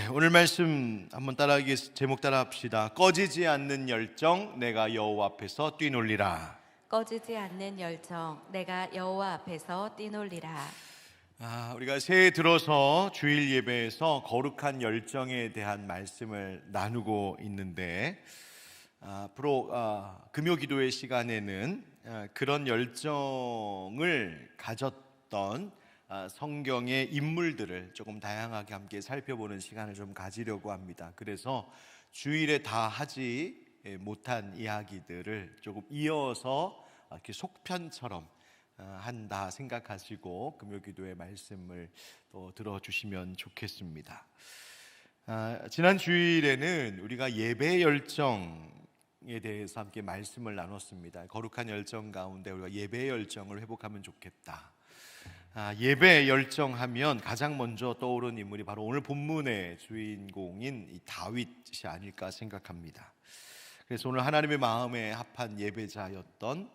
오늘 말씀 한번 제목 따라 합시다. 꺼지지 않는 열정, 내가 여호와 앞에서 뛰놀리라. 꺼지지 않는 열정, 내가 여호와 앞에서 뛰놀리라. 우리가 새해 들어서 주일 예배에서 거룩한 열정에 대한 말씀을 나누고 있는데, 앞으로 금요 기도의 시간에는 그런 열정을 가졌던 성경의 인물들을 조금 다양하게 함께 살펴보는 시간을 좀 가지려고 합니다. 그래서 주일에 다 하지 못한 이야기들을 조금 이어서 이렇게 속편처럼 한다 생각하시고 금요기도의 말씀을 또 들어주시면 좋겠습니다. 지난 주일에는 우리가 예배 열정에 대해서 함께 말씀을 나눴습니다. 거룩한 열정 가운데 우리가 예배 열정을 회복하면 좋겠다. 예배 열정하면 가장 먼저 떠오르는 인물이 바로 오늘 본문의 주인공인 이 다윗이 아닐까 생각합니다. 그래서 오늘 하나님의 마음에 합한 예배자였던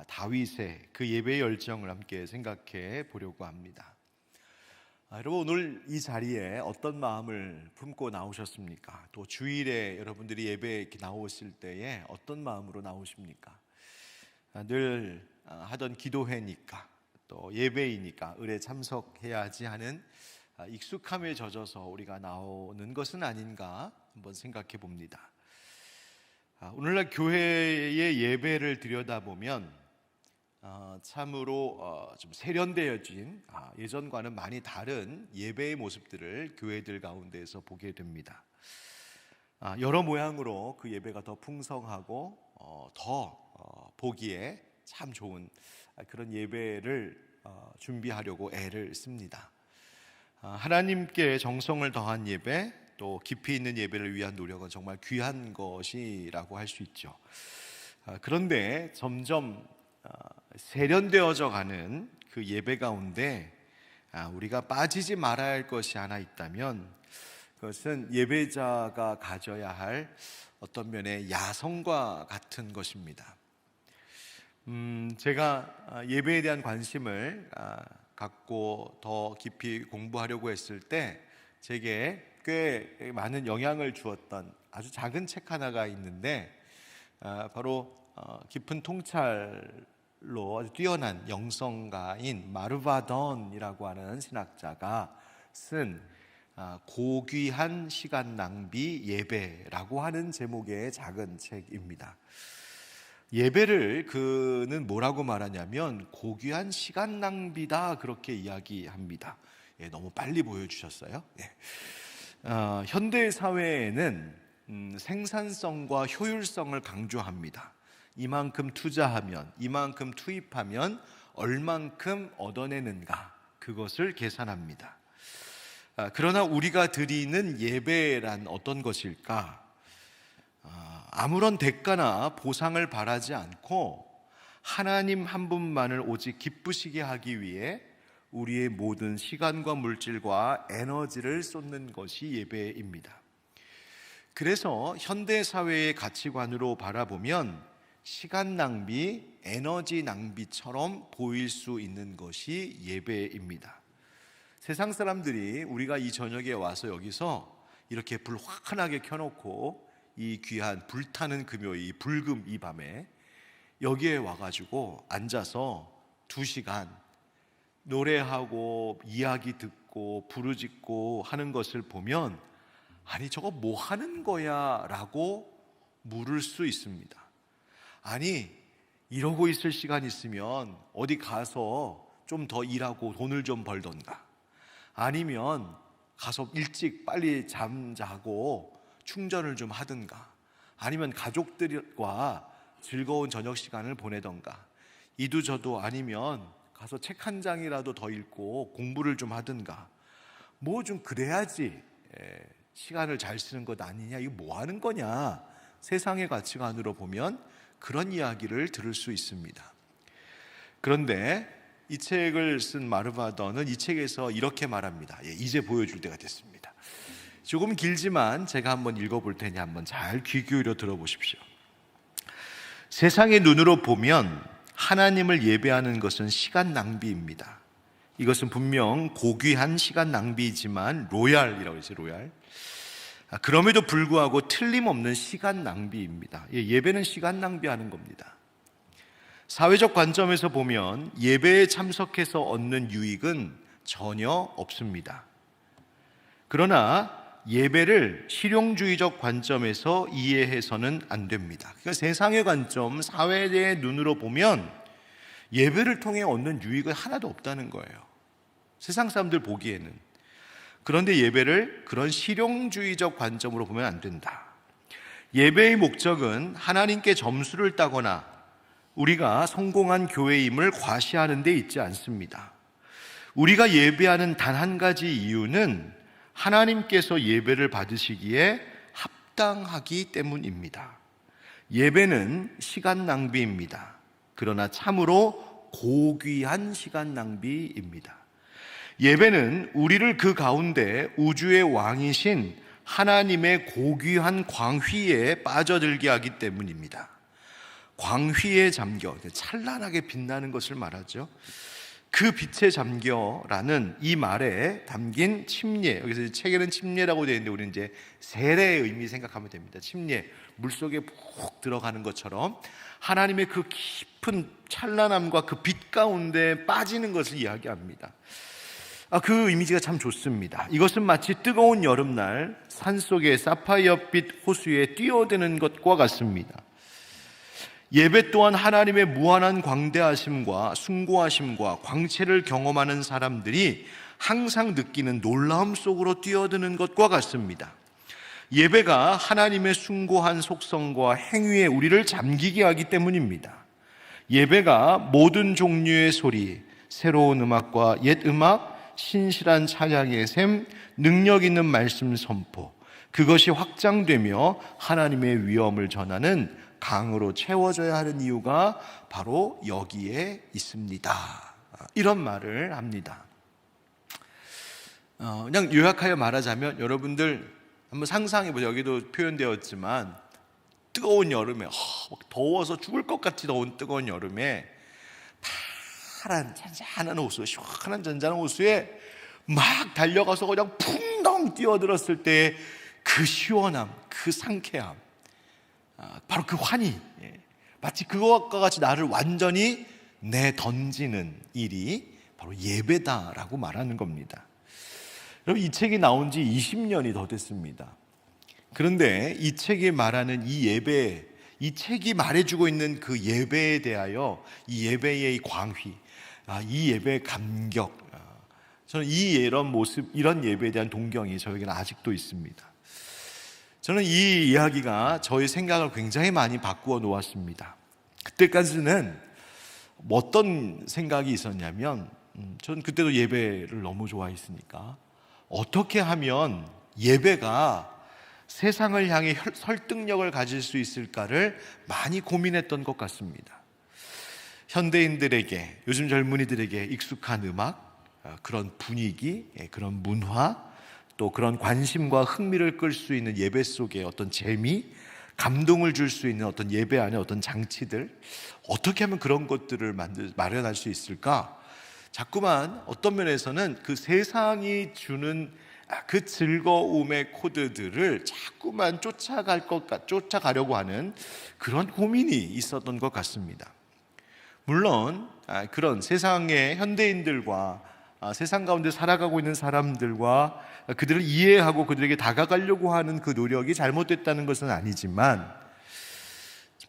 다윗의 그 예배 열정을 함께 생각해 보려고 합니다. 여러분, 오늘 이 자리에 어떤 마음을 품고 나오셨습니까? 또 주일에 여러분들이 예배에 이렇게 나오실 때에 어떤 마음으로 나오십니까? 늘 하던 기도회니까, 또 예배이니까 을에 참석해야지 하는 익숙함에 젖어서 우리가 나오는 것은 아닌가 한번 생각해 봅니다. 오늘날 교회의 예배를 들여다보면 참으로 좀 세련되어진 예전과는 많이 다른 예배의 모습들을 교회들 가운데에서 보게 됩니다. 여러 모양으로 그 예배가 더 풍성하고 더 보기에 참 좋은 그런 예배를 준비하려고 애를 씁니다. 하나님께 정성을 더한 예배, 또 깊이 있는 예배를 위한 노력은 정말 귀한 것이라고 할 수 있죠. 그런데 점점 세련되어져 가는 그 예배 가운데 우리가 빠지지 말아야 할 것이 하나 있다면, 그것은 예배자가 가져야 할 어떤 면의 야성과 같은 것입니다. 제가 예배에 대한 관심을 갖고 더 깊이 공부하려고 했을 때 제게 꽤 많은 영향을 주었던 아주 작은 책 하나가 있는데, 바로 깊은 통찰로 아주 뛰어난 영성가인 마르바던이라고 하는 신학자가 쓴 고귀한 시간 낭비 예배라고 하는 제목의 작은 책입니다. 예배를 그는 뭐라고 말하냐면 고귀한 시간 낭비다, 그렇게 이야기합니다. 너무 빨리 보여주셨어요. 현대 사회에는 생산성과 효율성을 강조합니다. 이만큼 투자하면, 이만큼 투입하면 얼만큼 얻어내는가, 그것을 계산합니다. 그러나 우리가 드리는 예배란 어떤 것일까? 아무런 대가나 보상을 바라지 않고 하나님 한 분만을 오직 기쁘시게 하기 위해 우리의 모든 시간과 물질과 에너지를 쏟는 것이 예배입니다. 그래서 현대사회의 가치관으로 바라보면 시간 낭비, 에너지 낭비처럼 보일 수 있는 것이 예배입니다. 세상 사람들이 우리가 이 저녁에 와서 여기서 이렇게 불 환하게 켜놓고 이 귀한 불타는 금요일, 이 불금 이 밤에 여기에 와가지고 앉아서 2시간 노래하고 이야기 듣고 부르짖고 하는 것을 보면, 아니 저거 뭐 하는 거야? 라고 물을 수 있습니다. 아니 이러고 있을 시간 있으면 어디 가서 좀 더 일하고 돈을 좀 벌던가, 아니면 가서 일찍 빨리 잠자고 충전을 좀 하든가, 아니면 가족들과 즐거운 저녁 시간을 보내던가, 이도저도 아니면 가서 책 한 장이라도 더 읽고 공부를 좀 하든가, 뭐 좀 그래야지 시간을 잘 쓰는 것 아니냐, 이거 뭐 하는 거냐, 세상의 가치관으로 보면 그런 이야기를 들을 수 있습니다. 그런데 이 책을 쓴 마르바던은 이 책에서 이렇게 말합니다. 이제 보여줄 때가 됐습니다. 조금 길지만 제가 한번 읽어볼 테니 한번 잘 귀 기울여 들어보십시오. 세상의 눈으로 보면 하나님을 예배하는 것은 시간 낭비입니다. 이것은 분명 고귀한 시간 낭비이지만 로얄이라고 했어요. 로얄. 그럼에도 불구하고 틀림없는 시간 낭비입니다. 예배는 시간 낭비하는 겁니다. 사회적 관점에서 보면 예배에 참석해서 얻는 유익은 전혀 없습니다. 그러나 예배를 실용주의적 관점에서 이해해서는 안 됩니다. 그러니까 세상의 관점, 사회의 눈으로 보면 예배를 통해 얻는 유익은 하나도 없다는 거예요. 세상 사람들 보기에는. 그런데 예배를 그런 실용주의적 관점으로 보면 안 된다. 예배의 목적은 하나님께 점수를 따거나 우리가 성공한 교회임을 과시하는 데 있지 않습니다. 우리가 예배하는 단 한 가지 이유는 하나님께서 예배를 받으시기에 합당하기 때문입니다. 예배는 시간 낭비입니다. 그러나 참으로 고귀한 시간 낭비입니다. 예배는 우리를 그 가운데 우주의 왕이신 하나님의 고귀한 광휘에 빠져들게 하기 때문입니다. 광휘에 잠겨, 찬란하게 빛나는 것을 말하죠. 그 빛에 잠겨라는 이 말에 담긴 침례, 여기서 책에는 침례라고 되어 있는데 우리는 이제 세례의 의미 생각하면 됩니다. 침례, 물속에 푹 들어가는 것처럼 하나님의 그 깊은 찬란함과 그 빛 가운데 빠지는 것을 이야기합니다. 그 이미지가 참 좋습니다. 이것은 마치 뜨거운 여름날 산속의 사파이어빛 호수에 뛰어드는 것과 같습니다. 예배 또한 하나님의 무한한 광대하심과 숭고하심과 광채를 경험하는 사람들이 항상 느끼는 놀라움 속으로 뛰어드는 것과 같습니다. 예배가 하나님의 숭고한 속성과 행위에 우리를 잠기게 하기 때문입니다. 예배가 모든 종류의 소리, 새로운 음악과 옛 음악, 신실한 찬양의 셈, 능력 있는 말씀 선포, 그것이 확장되며 하나님의 위엄을 전하는 강으로 채워져야 하는 이유가 바로 여기에 있습니다. 이런 말을 합니다. 그냥 요약하여 말하자면 여러분들 한번 상상해보세요. 여기도 표현되었지만 뜨거운 여름에 더워서 죽을 것 같이 더운 뜨거운 여름에 파란 잔잔한 호수, 시원한 잔잔한 호수에 막 달려가서 그냥 풍덩 뛰어들었을 때 그 시원함, 그 상쾌함, 바로 그 환희, 마치 그것과 같이 나를 완전히 내던지는 일이 바로 예배다라고 말하는 겁니다. 여러분, 이 책이 나온 지 20년이 더 됐습니다. 그런데 이 책이 말하는 이 예배, 이 책이 말해주고 있는 그 예배에 대하여 이 예배의 이 광휘, 이 예배의 감격, 저는 이런 모습, 이런 예배에 대한 동경이 저에게는 아직도 있습니다. 저는 이 이야기가 저의 생각을 굉장히 많이 바꾸어 놓았습니다. 그때까지는 어떤 생각이 있었냐면 저는 그때도 예배를 너무 좋아했으니까 어떻게 하면 예배가 세상을 향해 설득력을 가질 수 있을까를 많이 고민했던 것 같습니다. 현대인들에게, 요즘 젊은이들에게 익숙한 음악, 그런 분위기, 그런 문화, 또 그런 관심과 흥미를 끌 수 있는 예배 속에 어떤 재미, 감동을 줄 수 있는 어떤 예배 안에 어떤 장치들, 어떻게 하면 그런 것들을 마련할 수 있을까? 자꾸만 어떤 면에서는 그 세상이 주는 그 즐거움의 코드들을 자꾸만 쫓아가려고 하는 그런 고민이 있었던 것 같습니다. 물론 그런 세상의 현대인들과 세상 가운데 살아가고 있는 사람들과 그들을 이해하고 그들에게 다가가려고 하는 그 노력이 잘못됐다는 것은 아니지만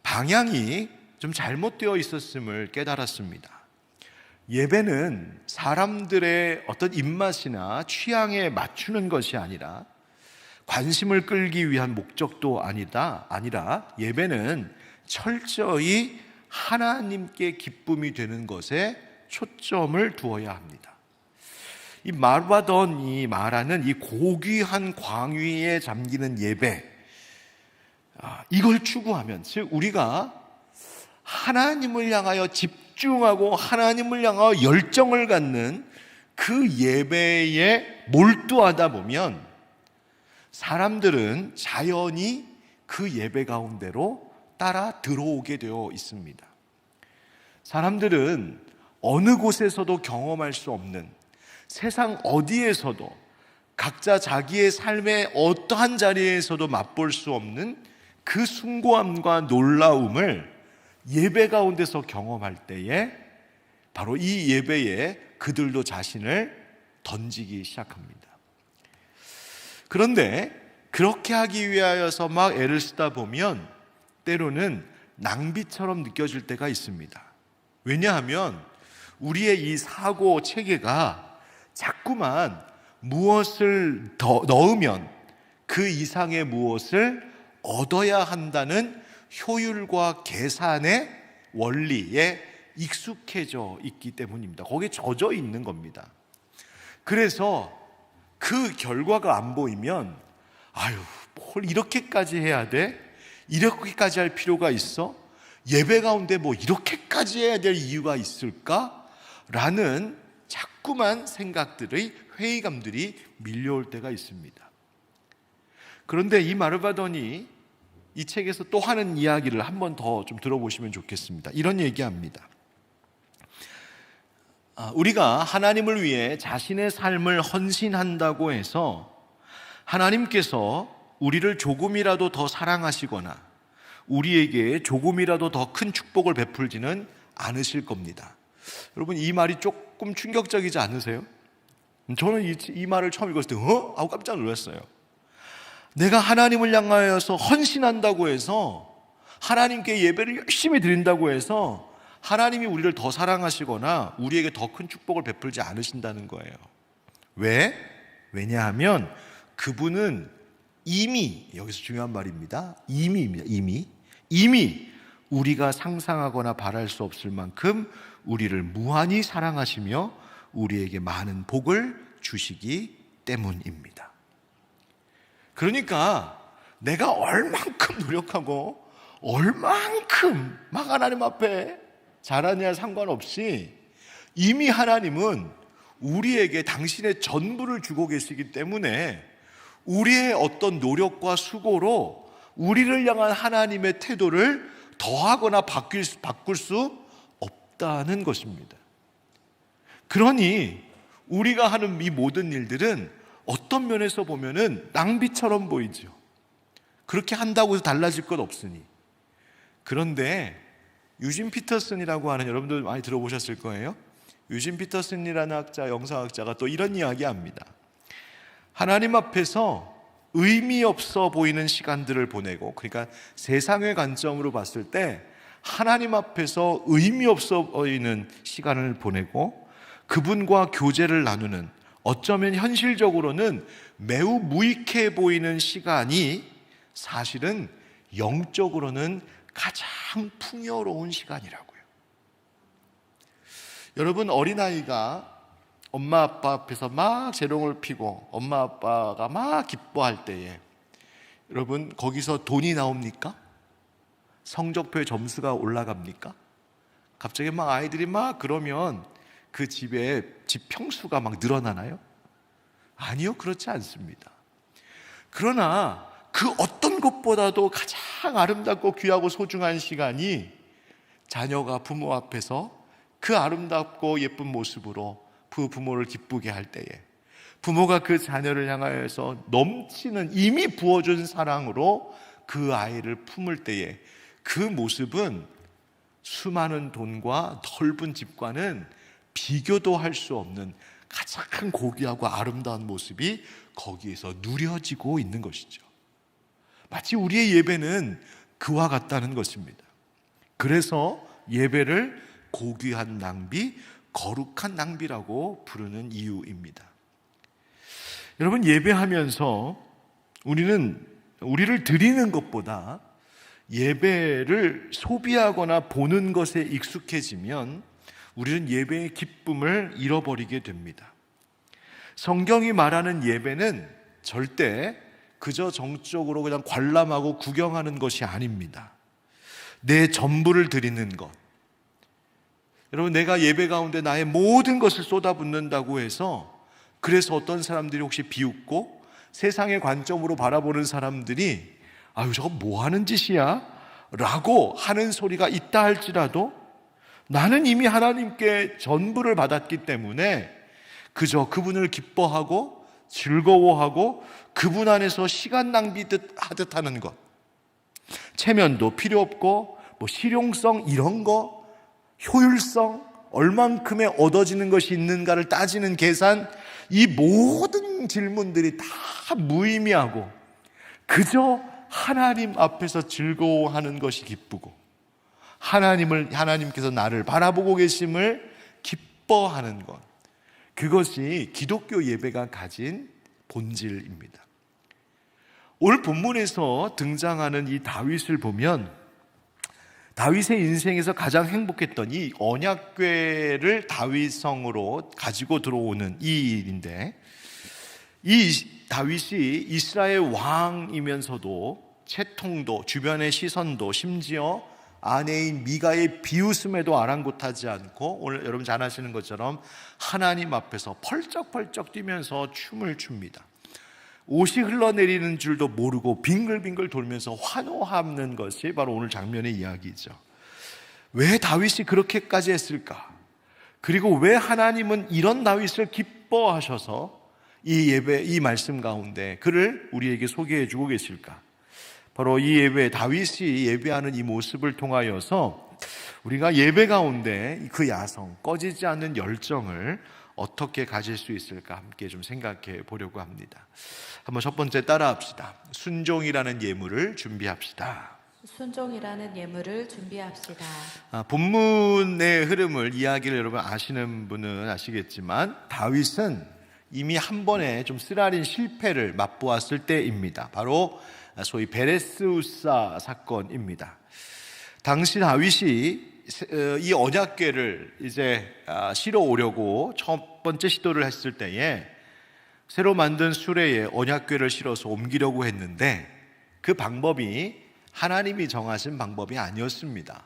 방향이 좀 잘못되어 있었음을 깨달았습니다. 예배는 사람들의 어떤 입맛이나 취향에 맞추는 것이 아니라 관심을 끌기 위한 목적도 아니라 예배는 철저히 하나님께 기쁨이 되는 것에 초점을 두어야 합니다. 이 마르바돈이 말하는 이 고귀한 광위에 잠기는 예배, 이걸 추구하면, 즉 우리가 하나님을 향하여 집중하고 하나님을 향하여 열정을 갖는 그 예배에 몰두하다 보면 사람들은 자연히 그 예배 가운데로 따라 들어오게 되어 있습니다. 사람들은 어느 곳에서도 경험할 수 없는 세상 어디에서도 각자 자기의 삶의 어떠한 자리에서도 맛볼 수 없는 그 숭고함과 놀라움을 예배 가운데서 경험할 때에 바로 이 예배에 그들도 자신을 던지기 시작합니다. 그런데 그렇게 하기 위하여서 막 애를 쓰다 보면 때로는 낭비처럼 느껴질 때가 있습니다. 왜냐하면 우리의 이 사고 체계가 자꾸만 무엇을 더 넣으면 그 이상의 무엇을 얻어야 한다는 효율과 계산의 원리에 익숙해져 있기 때문입니다. 거기에 젖어 있는 겁니다. 그래서 그 결과가 안 보이면 아유, 뭘 이렇게까지 해야 돼? 이렇게까지 할 필요가 있어? 예배 가운데 뭐 이렇게까지 해야 될 이유가 있을까? 라는 자꾸만 생각들의 회의감들이 밀려올 때가 있습니다. 그런데 이 마르바돈이 이 책에서 또 하는 이야기를 한 번 더 좀 들어보시면 좋겠습니다. 이런 얘기합니다. 우리가 하나님을 위해 자신의 삶을 헌신한다고 해서 하나님께서 우리를 조금이라도 더 사랑하시거나 우리에게 조금이라도 더 큰 축복을 베풀지는 않으실 겁니다. 여러분, 이 말이 조금 충격적이지 않으세요? 저는 이 말을 처음 읽었을 때 하고 깜짝 놀랐어요. 내가 하나님을 향하여서 헌신한다고 해서 하나님께 예배를 열심히 드린다고 해서 하나님이 우리를 더 사랑하시거나 우리에게 더 큰 축복을 베풀지 않으신다는 거예요. 왜? 왜냐하면 그분은 이미, 여기서 중요한 말입니다. 이미 우리가 상상하거나 바랄 수 없을 만큼 우리를 무한히 사랑하시며 우리에게 많은 복을 주시기 때문입니다. 그러니까 내가 얼만큼 노력하고 얼만큼 막 하나님 앞에 잘하냐 상관없이 이미 하나님은 우리에게 당신의 전부를 주고 계시기 때문에 우리의 어떤 노력과 수고로 우리를 향한 하나님의 태도를 더하거나 바꿀 수 없다는 것입니다. 그러니 우리가 하는 이 모든 일들은 어떤 면에서 보면은 낭비처럼 보이죠. 그렇게 한다고 해서 달라질 것 없으니. 그런데 유진 피터슨이라고 하는, 여러분들 많이 들어보셨을 거예요. 유진 피터슨이라는 학자, 영성학자가 또 이런 이야기합니다. 하나님 앞에서 의미 없어 보이는 시간들을 보내고, 그러니까 세상의 관점으로 봤을 때 하나님 앞에서 의미 없어 보이는 시간을 보내고 그분과 교제를 나누는, 어쩌면 현실적으로는 매우 무익해 보이는 시간이 사실은 영적으로는 가장 풍요로운 시간이라고요. 여러분, 어린아이가 엄마 아빠 앞에서 막 재롱을 피고 엄마 아빠가 막 기뻐할 때에 여러분, 거기서 돈이 나옵니까? 성적표의 점수가 올라갑니까? 갑자기 막 아이들이 막 그러면 그 집에 집 평수가 막 늘어나나요? 아니요, 그렇지 않습니다. 그러나 그 어떤 것보다도 가장 아름답고 귀하고 소중한 시간이 자녀가 부모 앞에서 그 아름답고 예쁜 모습으로 그 부모를 기쁘게 할 때에, 부모가 그 자녀를 향하여서 넘치는 이미 부어준 사랑으로 그 아이를 품을 때에 그 모습은 수많은 돈과 넓은 집과는 비교도 할 수 없는 가장 고귀하고 아름다운 모습이 거기에서 누려지고 있는 것이죠. 마치 우리의 예배는 그와 같다는 것입니다. 그래서 예배를 고귀한 낭비, 거룩한 낭비라고 부르는 이유입니다. 여러분, 예배하면서 우리를 드리는 것보다 예배를 소비하거나 보는 것에 익숙해지면 우리는 예배의 기쁨을 잃어버리게 됩니다. 성경이 말하는 예배는 절대 그저 정적으로 그냥 관람하고 구경하는 것이 아닙니다. 내 전부를 드리는 것. 여러분, 내가 예배 가운데 나의 모든 것을 쏟아붓는다고 해서, 그래서 어떤 사람들이 혹시 비웃고 세상의 관점으로 바라보는 사람들이 아유, 저거 뭐 하는 짓이야? 라고 하는 소리가 있다 할지라도 나는 이미 하나님께 전부를 받았기 때문에 그저 그분을 기뻐하고 즐거워하고 그분 안에서 시간 낭비하듯 하는 것, 체면도 필요 없고 실용성 이런 거, 효율성, 얼만큼의 얻어지는 것이 있는가를 따지는 계산, 이 모든 질문들이 다 무의미하고 그저 하나님 앞에서 즐거워하는 것이 기쁘고 하나님께서 나를 바라보고 계심을 기뻐하는 것, 그것이 기독교 예배가 가진 본질입니다. 오늘 본문에서 등장하는 이 다윗을 보면 다윗의 인생에서 가장 행복했던 이 언약궤를 다윗성으로 가지고 들어오는 이 일인데, 이 다윗이 이스라엘 왕이면서도 채통도, 주변의 시선도, 심지어 아내인 미가의 비웃음에도 아랑곳하지 않고, 오늘 여러분 잘 아시는 것처럼 하나님 앞에서 펄쩍펄쩍 뛰면서 춤을 춥니다. 옷이 흘러내리는 줄도 모르고 빙글빙글 돌면서 환호하는 것이 바로 오늘 장면의 이야기죠. 왜 다윗이 그렇게까지 했을까? 그리고 왜 하나님은 이런 다윗을 기뻐하셔서 이 예배, 이 말씀 가운데 그를 우리에게 소개해 주고 계실까? 바로 이 예배, 다윗이 예배하는 이 모습을 통하여서 우리가 예배 가운데 그 야성, 꺼지지 않는 열정을 어떻게 가질 수 있을까 함께 좀 생각해 보려고 합니다. 한번 첫 번째 따라 합시다. 순종이라는 예물을 준비합시다. 순종이라는 예물을 준비합시다. 본문의 흐름을, 이야기를 여러분 아시는 분은 아시겠지만 다윗은 이미 한 번에 좀 쓰라린 실패를 맛보았을 때입니다. 바로 소위 베레스우사 사건입니다. 당시 다윗이 이 언약궤를 이제 실어 오려고 첫 번째 시도를 했을 때에 새로 만든 수레에 언약궤를 실어서 옮기려고 했는데 그 방법이 하나님이 정하신 방법이 아니었습니다.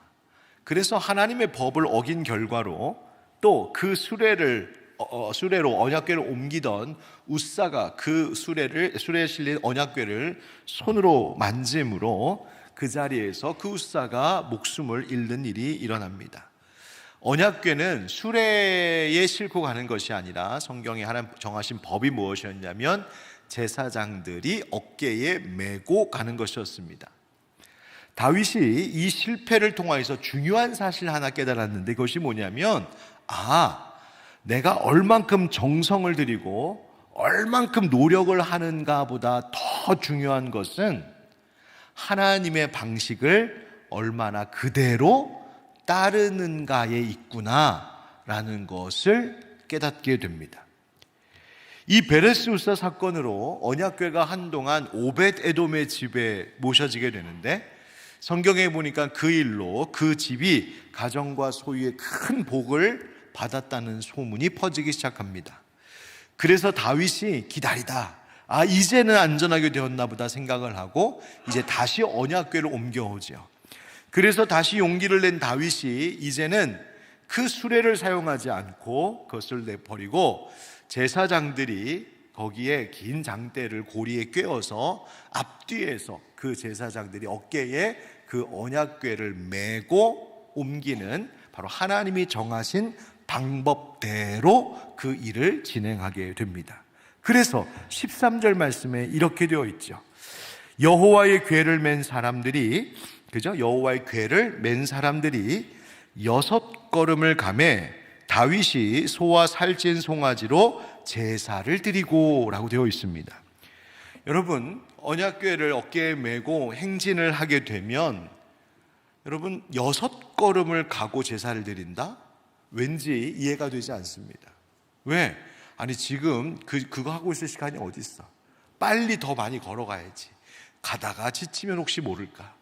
그래서 하나님의 법을 어긴 결과로 또 그 수레로 언약궤를 옮기던 우사가 그 수레에 실린 언약궤를 손으로 만짐으로 그 자리에서 그 우사가 목숨을 잃는 일이 일어납니다. 언약궤는 수레에 싣고 가는 것이 아니라 성경에 하나님 정하신 법이 무엇이었냐면 제사장들이 어깨에 메고 가는 것이었습니다. 다윗이 이 실패를 통하여서 중요한 사실 하나 깨달았는데, 그것이 뭐냐면 내가 얼만큼 정성을 들이고 얼만큼 노력을 하는가 보다 더 중요한 것은 하나님의 방식을 얼마나 그대로 따르는가에 있구나라는 것을 깨닫게 됩니다. 이 베레스우사 사건으로 언약궤가 한동안 오벳 에돔의 집에 모셔지게 되는데, 성경에 보니까 그 일로 그 집이 가정과 소유의 큰 복을 받았다는 소문이 퍼지기 시작합니다. 그래서 다윗이 기다리다 이제는 안전하게 되었나 보다 생각을 하고 이제 다시 언약궤를 옮겨오죠. 그래서 다시 용기를 낸 다윗이 이제는 그 수레를 사용하지 않고 그것을 내버리고 제사장들이 거기에 긴 장대를 고리에 꿰어서 앞뒤에서 그 제사장들이 어깨에 그 언약궤를 메고 옮기는, 바로 하나님이 정하신 방법대로 그 일을 진행하게 됩니다. 그래서 13절 말씀에 이렇게 되어 있죠. 여호와의 궤를 맨 사람들이, 여호와의 궤를 맨 사람들이 6걸음을 가매 다윗이 소와 살찐 송아지로 제사를 드리고 라고 되어 있습니다. 여러분, 언약궤를 어깨에 메고 행진을 하게 되면 여러분 6걸음을 가고 제사를 드린다? 왠지 이해가 되지 않습니다. 왜? 지금 그거 하고 있을 시간이 어디 있어? 빨리 더 많이 걸어가야지. 가다가 지치면 혹시 모를까?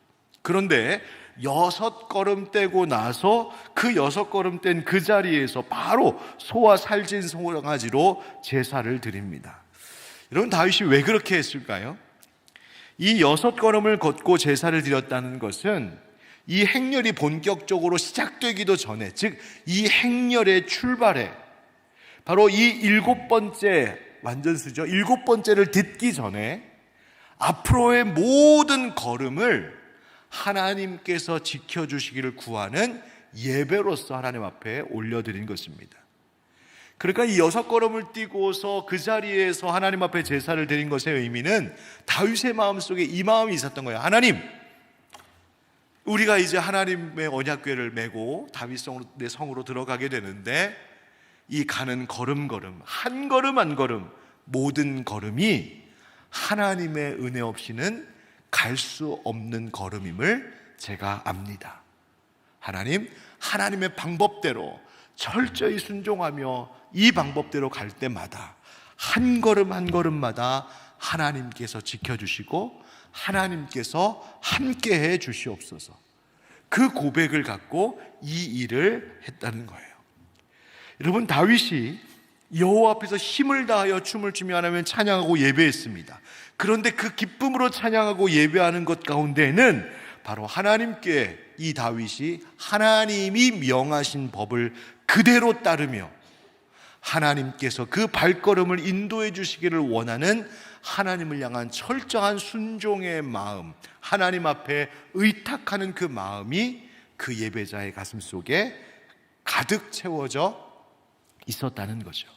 그런데 6걸음 떼고 나서 그 6걸음 뗀 그 자리에서 바로 소와 살찐 송아지로 제사를 드립니다. 여러분, 다윗이 왜 그렇게 했을까요? 이 6걸음을 걷고 제사를 드렸다는 것은 이 행렬이 본격적으로 시작되기도 전에, 즉 이 행렬의 출발에 바로 이 7번째 완전수죠. 7번째를 듣기 전에 앞으로의 모든 걸음을 하나님께서 지켜주시기를 구하는 예배로서 하나님 앞에 올려드린 것입니다. 그러니까 이 6걸음을 뛰고서 그 자리에서 하나님 앞에 제사를 드린 것의 의미는 다윗의 마음속에 이 마음이 있었던 거예요. 하나님, 우리가 이제 하나님의 언약궤를 메고 다윗 내 성으로 들어가게 되는데 이 가는 걸음걸음, 한 걸음 한 걸음, 모든 걸음이 하나님의 은혜 없이는 갈 수 없는 걸음임을 제가 압니다. 하나님, 하나님의 방법대로 철저히 순종하며 이 방법대로 갈 때마다 한 걸음 한 걸음마다 하나님께서 지켜주시고 하나님께서 함께해 주시옵소서. 그 고백을 갖고 이 일을 했다는 거예요. 여러분, 다윗이 여호와 앞에서 힘을 다하여 춤을 추며 하나님을 찬양하고 예배했습니다. 그런데 그 기쁨으로 찬양하고 예배하는 것 가운데에는 바로 하나님께 이 다윗이 하나님이 명하신 법을 그대로 따르며 하나님께서 그 발걸음을 인도해 주시기를 원하는 하나님을 향한 철저한 순종의 마음, 하나님 앞에 의탁하는 그 마음이 그 예배자의 가슴 속에 가득 채워져 있었다는 거죠.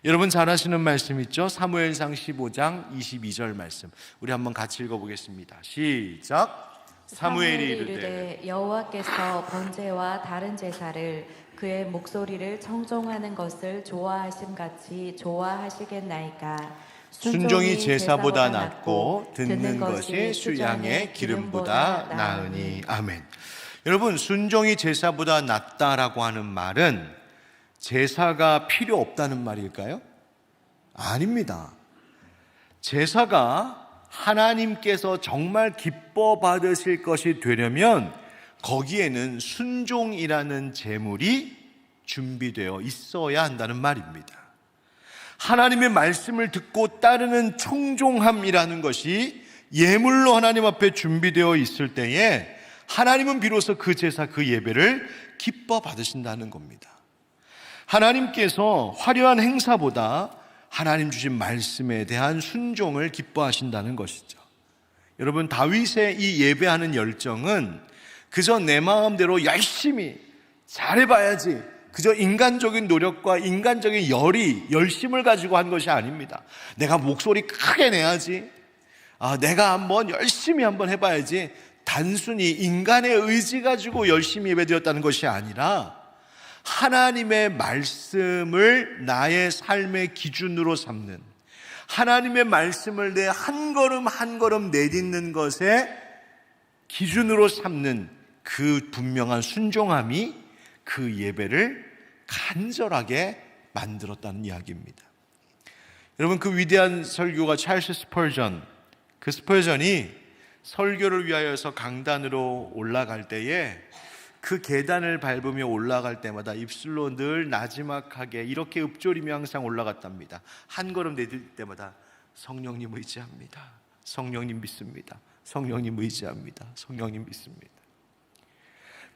여러분 잘 아시는 말씀 있죠? 사무엘상 15장 22절 말씀, 우리 한번 같이 읽어보겠습니다. 시작. 사무엘이 이르되 여호와께서 번제와 다른 제사를 그의 목소리를 청종하는 것을 좋아하심 같이 좋아하시겠나이까. 순종이 제사보다 낫고 듣는 것이 수양의 기름보다 나으니. 아멘. 여러분, 순종이 제사보다 낫다라고 하는 말은 제사가 필요 없다는 말일까요? 아닙니다. 제사가 하나님께서 정말 기뻐 받으실 것이 되려면 거기에는 순종이라는 제물이 준비되어 있어야 한다는 말입니다. 하나님의 말씀을 듣고 따르는 청종함이라는 것이 예물로 하나님 앞에 준비되어 있을 때에 하나님은 비로소 그 제사, 그 예배를 기뻐 받으신다는 겁니다. 하나님께서 화려한 행사보다 하나님 주신 말씀에 대한 순종을 기뻐하신다는 것이죠. 여러분, 다윗의 이 예배하는 열정은 그저 내 마음대로 열심히 잘해봐야지, 그저 인간적인 노력과 인간적인 열심을 가지고 한 것이 아닙니다. 내가 목소리 크게 내야지, 내가 한번 열심히 한번 해봐야지, 단순히 인간의 의지 가지고 열심히 예배드렸다는 것이 아니라 하나님의 말씀을 나의 삶의 기준으로 삼는, 하나님의 말씀을 내 한 걸음 한 걸음 내딛는 것에 기준으로 삼는 그 분명한 순종함이 그 예배를 간절하게 만들었다는 이야기입니다. 여러분, 그 위대한 설교가 찰스 스펄전, 그 스펄전이 설교를 위하여서 강단으로 올라갈 때에 그 계단을 밟으며 올라갈 때마다 입술로 늘 나지막하게 이렇게 읊조리며 항상 올라갔답니다. 한 걸음 내딜 때마다 성령님 의지합니다, 성령님 믿습니다, 성령님 의지합니다, 성령님 믿습니다.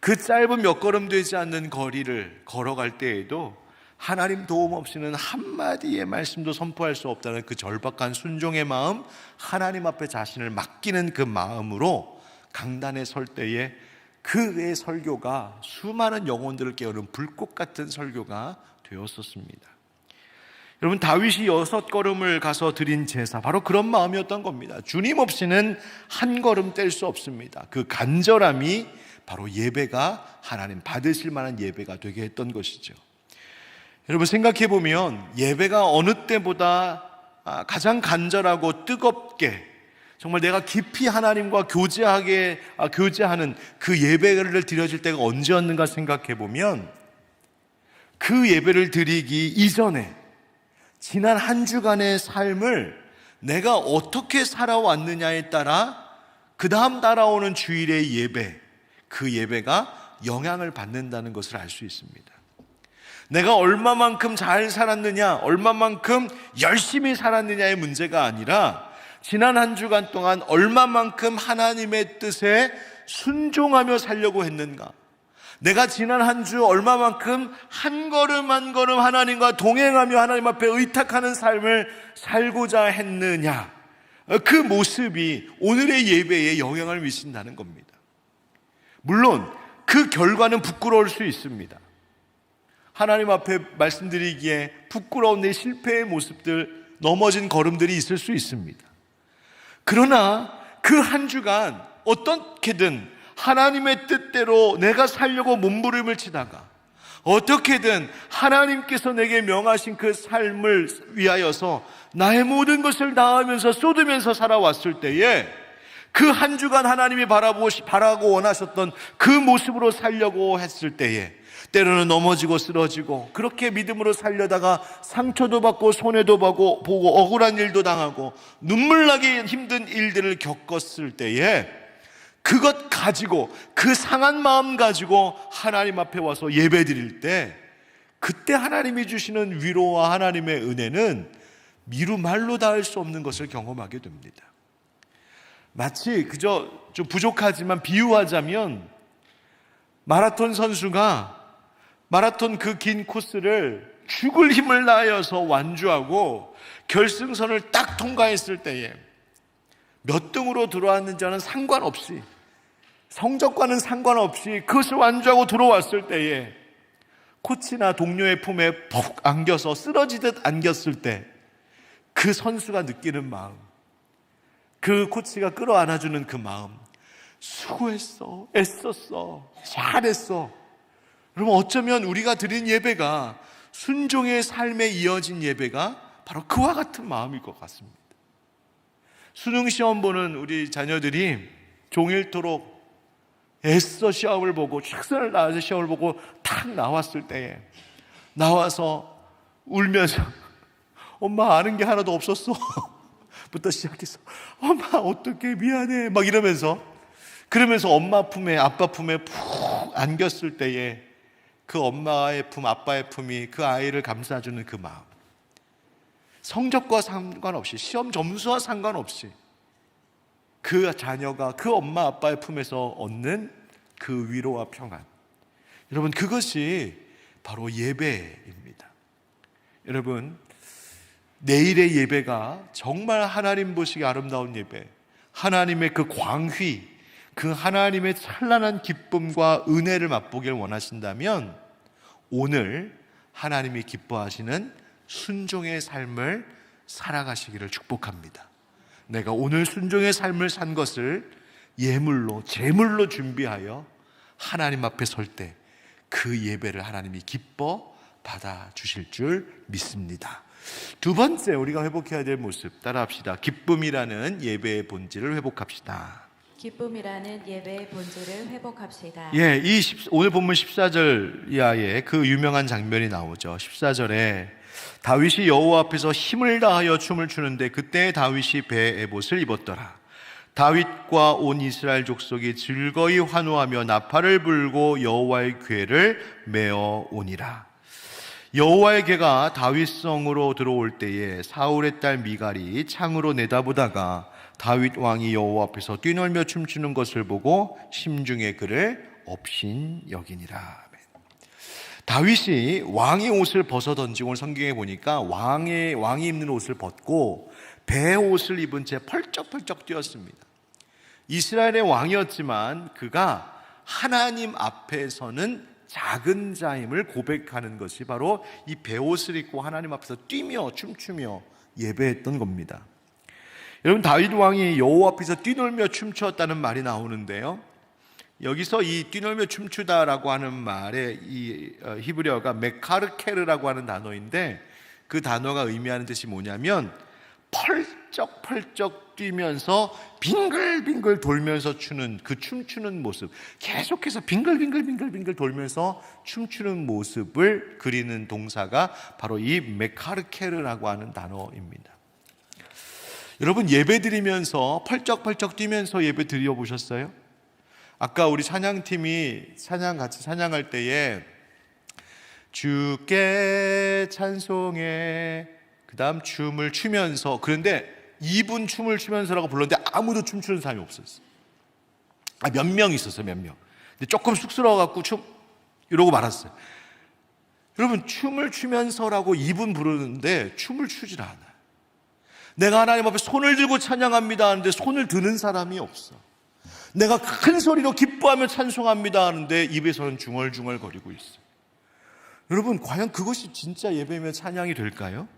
그 짧은 몇 걸음 되지 않는 거리를 걸어갈 때에도 하나님 도움 없이는 한마디의 말씀도 선포할 수 없다는 그 절박한 순종의 마음, 하나님 앞에 자신을 맡기는 그 마음으로 강단에 설 때에 그의 설교가 수많은 영혼들을 깨우는 불꽃 같은 설교가 되었었습니다. 여러분, 다윗이 6걸음을 가서 드린 제사, 바로 그런 마음이었던 겁니다. 주님 없이는 한 걸음 뗄 수 없습니다. 그 간절함이 바로 예배가 하나님 받으실 만한 예배가 되게 했던 것이죠. 여러분, 생각해 보면 예배가 어느 때보다 가장 간절하고 뜨겁게, 정말 내가 깊이 하나님과 교제하는 그 예배를 드려질 때가 언제였는가 생각해 보면, 그 예배를 드리기 이전에 지난 한 주간의 삶을 내가 어떻게 살아왔느냐에 따라 그 다음 따라오는 주일의 예배, 그 예배가 영향을 받는다는 것을 알 수 있습니다. 내가 얼마만큼 잘 살았느냐, 얼마만큼 열심히 살았느냐의 문제가 아니라 지난 한 주간 동안 얼마만큼 하나님의 뜻에 순종하며 살려고 했는가, 내가 지난 한 주 얼마만큼 한 걸음 한 걸음 하나님과 동행하며 하나님 앞에 의탁하는 삶을 살고자 했느냐, 그 모습이 오늘의 예배에 영향을 미친다는 겁니다. 물론 그 결과는 부끄러울 수 있습니다. 하나님 앞에 말씀드리기에 부끄러운 내 실패의 모습들, 넘어진 걸음들이 있을 수 있습니다. 그러나 그 한 주간 어떻게든 하나님의 뜻대로 내가 살려고 몸부림을 치다가 어떻게든 하나님께서 내게 명하신 그 삶을 위하여서 나의 모든 것을 다하면서 쏟으면서 살아왔을 때에 그 한 주간 하나님이 바라고 원하셨던 그 모습으로 살려고 했을 때에 때로는 넘어지고 쓰러지고 그렇게 믿음으로 살려다가 상처도 받고 손해도 보고 억울한 일도 당하고 눈물 나기 힘든 일들을 겪었을 때에 그것 가지고 그 상한 마음 가지고 하나님 앞에 와서 예배 드릴 때 그때 하나님이 주시는 위로와 하나님의 은혜는 미루 말로 닿을 수 없는 것을 경험하게 됩니다. 마치 그저 좀 부족하지만 비유하자면 마라톤 선수가 마라톤 그 긴 코스를 죽을 힘을 다하여서 완주하고 결승선을 딱 통과했을 때에 몇 등으로 들어왔는지는 상관없이 성적과는 상관없이 그것을 완주하고 들어왔을 때에 코치나 동료의 품에 푹 안겨서 쓰러지듯 안겼을 때 그 선수가 느끼는 마음, 그 코치가 끌어안아주는 그 마음, 수고했어, 애썼어, 잘했어. 그러면 어쩌면 우리가 드린 예배가 순종의 삶에 이어진 예배가 바로 그와 같은 마음일 것 같습니다. 수능 시험 보는 우리 자녀들이 종일토록 애써 시험을 보고 최선을 다해서 시험을 보고 탁 나왔을 때에 나와서 울면서 엄마 아는 게 하나도 없었어 부터 시작해서 엄마 어떡해 미안해 막 이러면서 그러면서 엄마 품에 아빠 품에 푹 안겼을 때에 그 엄마의 품 아빠의 품이 그 아이를 감싸주는 그 마음, 성적과 상관없이 시험 점수와 상관없이 그 자녀가 그 엄마 아빠의 품에서 얻는 그 위로와 평안, 여러분 그것이 바로 예배입니다. 여러분 내일의 예배가 정말 하나님 보시기 아름다운 예배, 하나님의 그 광휘, 그 하나님의 찬란한 기쁨과 은혜를 맛보길 원하신다면 오늘 하나님이 기뻐하시는 순종의 삶을 살아가시기를 축복합니다. 내가 오늘 순종의 삶을 산 것을 예물로, 제물로 준비하여 하나님 앞에 설 때 그 예배를 하나님이 기뻐 받아주실 줄 믿습니다. 두 번째 우리가 회복해야 될 모습 따라합시다. 기쁨이라는 예배의 본질을 회복합시다. 기쁨이라는 예배의 본질을 회복합시다. 예, 오늘 본문 14절 이하에 그 유명한 장면이 나오죠. 14절에 다윗이 여호와 앞에서 힘을 다하여 춤을 추는데 그때 다윗이 배에 에봇을 입었더라. 다윗과 온 이스라엘 족속이 즐거이 환호하며 나팔을 불고 여호와의 궤를 메어 오니라. 여호와의 궤가 다윗성으로 들어올 때에 사울의 딸 미갈이 창으로 내다보다가 다윗 왕이 여호와 앞에서 뛰놀며 춤추는 것을 보고 심중에 그를 업신여기니라. 다윗이 왕의 옷을 벗어 던지고, 오늘 성경에 보니까 왕이 입는 옷을 벗고 배 옷을 입은 채 펄쩍펄쩍 뛰었습니다. 이스라엘의 왕이었지만 그가 하나님 앞에서는 작은 자임을 고백하는 것이 바로 이 배옷을 입고 하나님 앞에서 뛰며 춤추며 예배했던 겁니다. 여러분 다윗 왕이 여호와 앞에서 뛰놀며 춤추었다는 말이 나오는데요, 여기서 이 뛰놀며 춤추다라고 하는 말의 이 히브리어가 메카르케르라고 하는 단어인데 그 단어가 의미하는 뜻이 뭐냐면 펄쩍펄쩍 뛰면서 빙글빙글 돌면서 추는 그 춤추는 모습, 계속해서 빙글빙글 돌면서 춤추는 모습을 그리는 동사가 바로 이 메카르케르라고 하는 단어입니다. 여러분 예배 드리면서 펄쩍펄쩍 뛰면서 예배 드려보셨어요? 아까 우리 찬양팀이 같이 찬양할 때에 주께 찬송해 그 다음 춤을 추면서, 그런데 2분 춤을 추면서라고 불렀는데 아무도 춤추는 사람이 없었어요. 몇 명 있었어요, 몇 명. 근데 조금 쑥스러워갖고 이러고 말았어요. 여러분 춤을 추면서라고 2분 부르는데 춤을 추질 않아요. 내가 하나님 앞에 손을 들고 찬양합니다 하는데 손을 드는 사람이 없어. 내가 큰 소리로 기뻐하며 찬송합니다 하는데 입에서는 중얼중얼 거리고 있어요. 여러분, 과연 그것이 진짜 예배며 찬양이 될까요?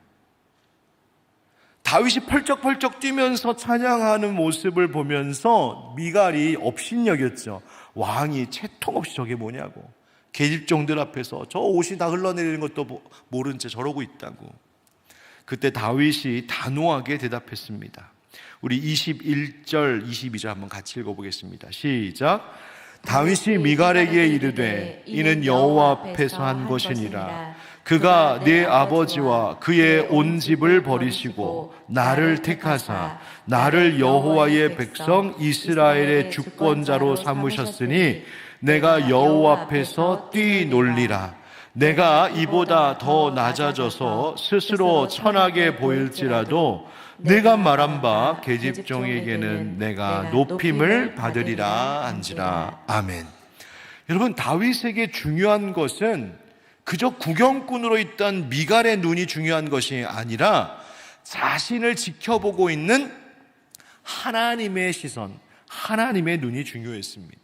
다윗이 펄쩍펄쩍 뛰면서 찬양하는 모습을 보면서 미갈이 업신여겼죠. 왕이 채통 없이 저게 뭐냐고. 계집종들 앞에서 저 옷이 다 흘러내리는 것도 모른 채 저러고 있다고. 그때 다윗이 단호하게 대답했습니다. 우리 21절, 22절 한번 같이 읽어보겠습니다. 시작. 다윗이 미갈에게 이르되 이는 여호와 앞에서 한 것이니라. 그가 내 아버지와 그의 온 집을 버리시고 나를 택하사 나를 여호와의 백성 이스라엘의 주권자로 삼으셨으니 내가 여호와 앞에서 뛰놀리라. 내가 이보다 더 낮아져서 스스로 천하게 보일지라도 내가 말한 바 계집종에게는 내가 높임을 받으리라 한지라. 아멘. 여러분, 다윗에게 중요한 것은 그저 구경꾼으로 있던 미갈의 눈이 중요한 것이 아니라 자신을 지켜보고 있는 하나님의 시선, 하나님의 눈이 중요했습니다.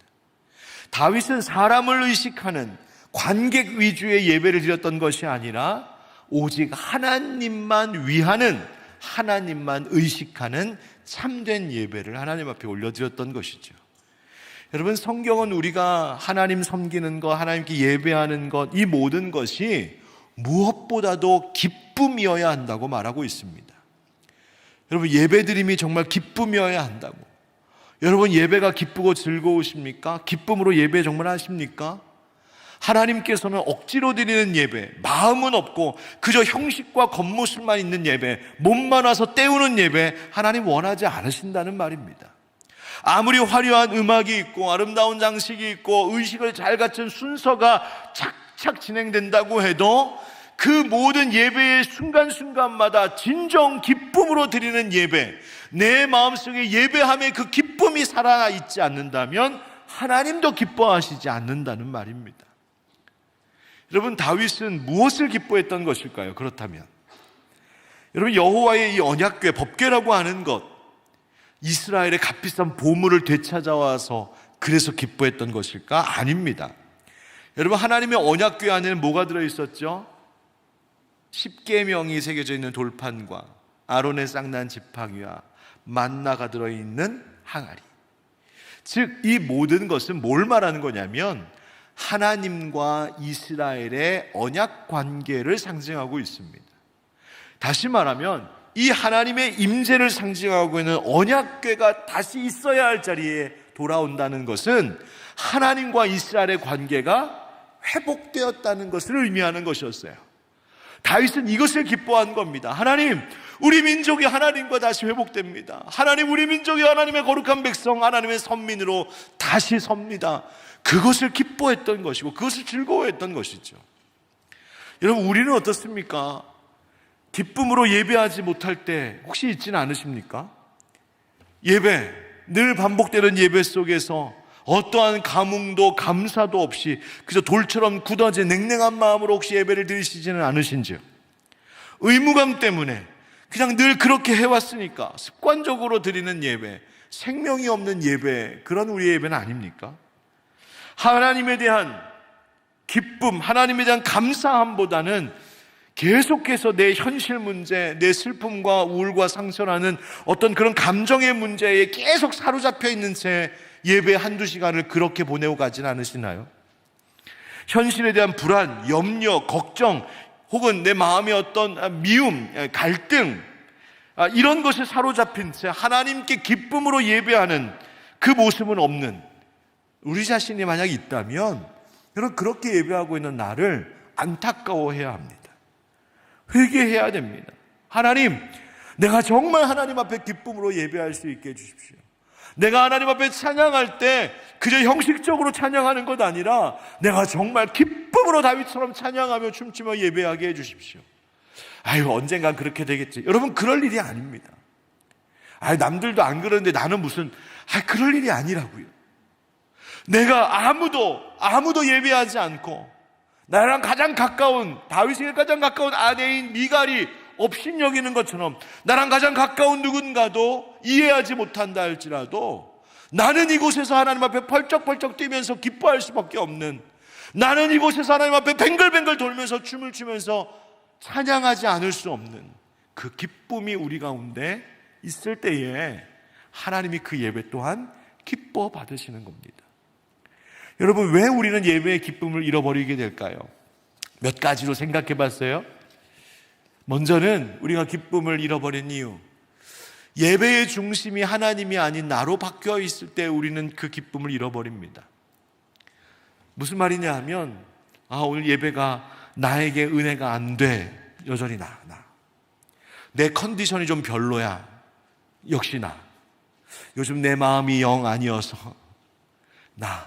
다윗은 사람을 의식하는 관객 위주의 예배를 드렸던 것이 아니라 오직 하나님만 위하는, 하나님만 의식하는 참된 예배를 하나님 앞에 올려드렸던 것이죠. 여러분, 성경은 우리가 하나님 섬기는 것, 하나님께 예배하는 것, 이 모든 것이 무엇보다도 기쁨이어야 한다고 말하고 있습니다. 여러분, 예배드림이 정말 기쁨이어야 한다고. 여러분, 예배가 기쁘고 즐거우십니까? 기쁨으로 예배 정말 하십니까? 하나님께서는 억지로 드리는 예배, 마음은 없고 그저 형식과 겉모습만 있는 예배, 몸만 와서 때우는 예배, 하나님 원하지 않으신다는 말입니다. 아무리 화려한 음악이 있고 아름다운 장식이 있고 의식을 잘 갖춘 순서가 착착 진행된다고 해도 그 모든 예배의 순간순간마다 진정 기쁨으로 드리는 예배, 내 마음속에 예배함에 그 기쁨이 살아있지 않는다면 하나님도 기뻐하시지 않는다는 말입니다. 여러분, 다윗은 무엇을 기뻐했던 것일까요? 그렇다면 여러분, 여호와의 이 언약궤, 법궤라고 하는 것, 이스라엘의 값비싼 보물을 되찾아와서 그래서 기뻐했던 것일까? 아닙니다. 여러분, 하나님의 언약궤 안에는 뭐가 들어있었죠? 10계명이 새겨져 있는 돌판과 아론의 쌍난 지팡이와 만나가 들어있는 항아리. 즉, 이 모든 것은 뭘 말하는 거냐면 하나님과 이스라엘의 언약 관계를 상징하고 있습니다. 다시 말하면 이 하나님의 임재를 상징하고 있는 언약궤가 다시 있어야 할 자리에 돌아온다는 것은 하나님과 이스라엘의 관계가 회복되었다는 것을 의미하는 것이었어요. 다윗은 이것을 기뻐한 겁니다. 하나님, 우리 민족이 하나님과 다시 회복됩니다. 하나님, 우리 민족이 하나님의 거룩한 백성, 하나님의 선민으로 다시 섭니다. 그것을 기뻐했던 것이고 그것을 즐거워했던 것이죠. 여러분, 우리는 어떻습니까? 기쁨으로 예배하지 못할 때 혹시 있지는 않으십니까? 예배, 늘 반복되는 예배 속에서 어떠한 감흥도 감사도 없이 그저 돌처럼 굳어진 냉랭한 마음으로 혹시 예배를 드리시지는 않으신지요? 의무감 때문에 그냥 늘 그렇게 해왔으니까 습관적으로 드리는 예배, 생명이 없는 예배, 그런 우리의 예배는 아닙니까? 하나님에 대한 기쁨, 하나님에 대한 감사함보다는 계속해서 내 현실 문제, 내 슬픔과 우울과 상처라는 어떤 그런 감정의 문제에 계속 사로잡혀 있는 채 예배 한두 시간을 그렇게 보내고 가진 않으시나요? 현실에 대한 불안, 염려, 걱정, 혹은 내 마음의 어떤 미움, 갈등, 이런 것에 사로잡힌 채 하나님께 기쁨으로 예배하는 그 모습은 없는 우리 자신이 만약 있다면 여러분, 그렇게 예배하고 있는 나를 안타까워해야 합니다. 회개해야 됩니다. 하나님, 내가 정말 하나님 앞에 기쁨으로 예배할 수 있게 해주십시오. 내가 하나님 앞에 찬양할 때 그저 형식적으로 찬양하는 것 아니라 내가 정말 기쁨으로 다윗처럼 찬양하며 춤추며 예배하게 해주십시오. 아유, 언젠간 그렇게 되겠지. 여러분, 그럴 일이 아닙니다. 아유, 남들도 안 그러는데 나는 무슨, 그럴 일이 아니라고요. 내가 아무도 예배하지 않고 나랑 가장 가까운, 다윗에게 가장 가까운 아내인 미갈이 업신여기는 것처럼 나랑 가장 가까운 누군가도 이해하지 못한다 할지라도 나는 이곳에서 하나님 앞에 펄쩍펄쩍 뛰면서 기뻐할 수밖에 없는, 나는 이곳에서 하나님 앞에 뱅글뱅글 돌면서 춤을 추면서 찬양하지 않을 수 없는 그 기쁨이 우리 가운데 있을 때에 하나님이 그 예배 또한 기뻐 받으시는 겁니다. 여러분, 왜 우리는 예배의 기쁨을 잃어버리게 될까요? 몇 가지로 생각해 봤어요. 먼저는 우리가 기쁨을 잃어버린 이유, 예배의 중심이 하나님이 아닌 나로 바뀌어 있을 때 우리는 그 기쁨을 잃어버립니다. 무슨 말이냐 하면, 오늘 예배가 나에게 은혜가 안 돼. 여전히 나. 내 컨디션이 좀 별로야. 역시 나. 요즘 내 마음이 영 아니어서 나.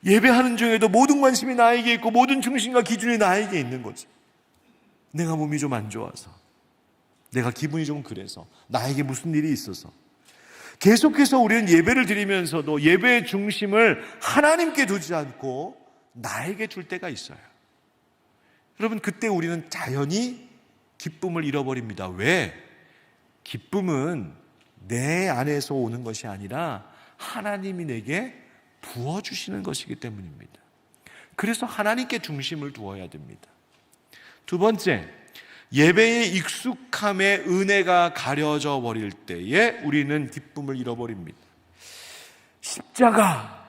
예배하는 중에도 모든 관심이 나에게 있고 모든 중심과 기준이 나에게 있는 거지. 내가 몸이 좀 안 좋아서, 내가 기분이 좀 그래서, 나에게 무슨 일이 있어서. 계속해서 우리는 예배를 드리면서도 예배의 중심을 하나님께 두지 않고 나에게 둘 때가 있어요. 여러분, 그때 우리는 자연히 기쁨을 잃어버립니다. 왜? 기쁨은 내 안에서 오는 것이 아니라 하나님이 내게 부어주시는 것이기 때문입니다. 그래서 하나님께 중심을 두어야 됩니다. 두 번째, 예배의 익숙함에 은혜가 가려져 버릴 때에 우리는 기쁨을 잃어버립니다. 십자가,